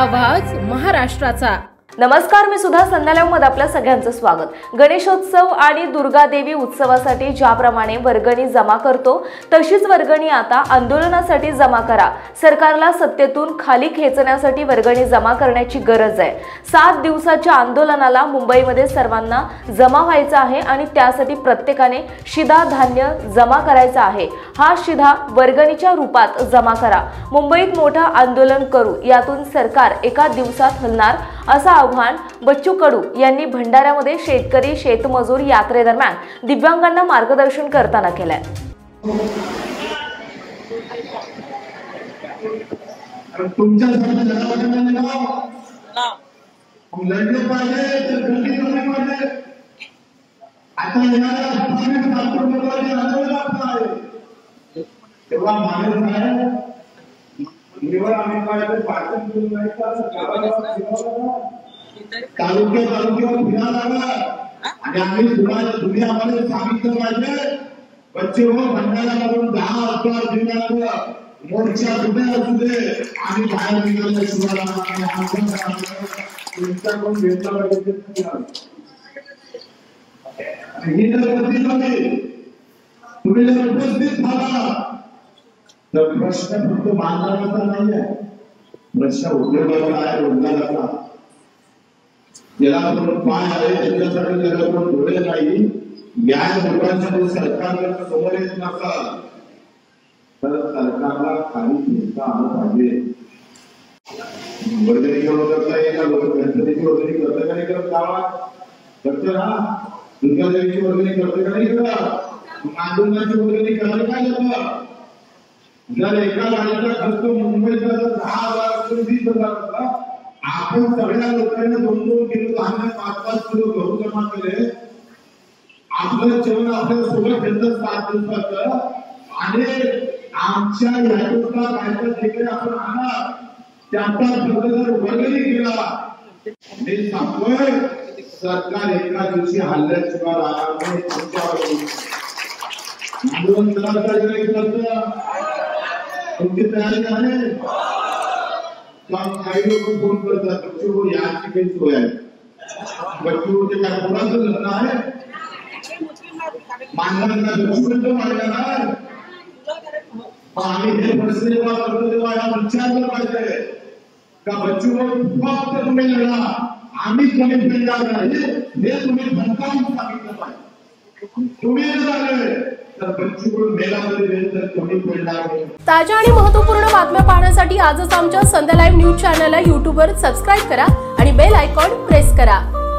आवाज महाराष्ट्राचा। नमस्कार, मी सुधा संध्यालाईव्ह मध्ये आपल्या सगळ्यांचं स्वागत। गणेशोत्सव आणि दुर्गा देवी उत्सवासाठी ज्याप्रमाणे वर्गणी जमा करतो तशीच वर्गणी आता आंदोलनासाठी जमा करा। सरकारला सत्तेतून खाली खेचण्यासाठी वर्गणी जमा करण्याची गरज आहे। 7 दिवसाच्या आंदोलनाला मुंबईमध्ये सर्वांना जमा व्हायचं आहे आणि त्यासाठी प्रत्येकाने शिधा धान्य जमा करायचा आहे। हा शिधा वर्गणीच्या रूपात जमा करा। मुंबईत मोठं आंदोलन करू, यातून सरकार एका दिवसात हलणार असा आव्हान बच्चू कडू यांनी भंडाऱ्यामध्ये शेतकरी शेतमजूर यात्रेदरम्यान दिव्यांगांना मार्गदर्शन करताना केलंय। तालुक्यावर फिरायला लागला आणि आम्ही दुनिया आम्हाला सांगितलं पाहिजे, बच्चे हो भंडाऱ्यावरून 10 अवतार दिला मोर्चा कुठे असू दे आणि बाहेर निघाले तुमच्याकडून घेतला ही जर तुम्ही जर उपस्थित झाला तर प्रश्न फक्त मानणाराचा नाही आहे, प्रश्न उद्योगाचा आहे, रोजगाराचा। ज्याला आपण पाय आहे त्याच्यासाठी ज्याला आपण डोळे नाही, या लोकांसाठी सरकारला समोर येत नसतात तर सरकारला खाली घेता आलं पाहिजे। वर्गणी करता येईल, गणपतीची वर्गणी करता का नाही करत, गावात करते ना, दुर्गा देवीची वर्गणी करते का नाही करत, आंदोलनाची वर्गणी करायला काय जातं। जर एका गाडीचा खर्च मुंबईचा 10,000 20,000 होता, आपण सगळ्या लोकांना 2-2 किलो धान्य 5-5 किलो गहू जमा केले, आपलं जेवण आपल्याला सगळं भेटतं 7 दिवसाचं आणि आमच्या याचा कायदा देखील आपण आणा त्याचा खर्च जर वर्गणी केला, मी सांगतोय सरकार एका दिवशी हल्ल्याशिवाय राहणार नाही। आंदोलन तुमची तयारी आहे का? काही लोक फोन करतात बच्चू याची काही सोय आहे, बच्चू काय कोणाचं लग्न आहे, मानवांना बच्चूंचं मानलं नाही। आम्ही हे प्रश्न जेव्हा करतो तेव्हा या विचारलं पाहिजे का बच्चू फक्त तुम्ही लढा, आम्ही कमी पेडणार नाही, हे तुम्ही धमकावून सांगितलं पाहिजे। तुम्ही झाले तर बच्चू मेलामध्ये तर कमी पेडणार नाही। ताज्या आणि महत्त्वपूर्ण बातम्या पाहण्यासाठी आजच आमच्या संध्या लाईव्ह न्यूज चॅनलला YouTube वर सबस्क्राइब करा आणि बेल आयकॉन प्रेस करा।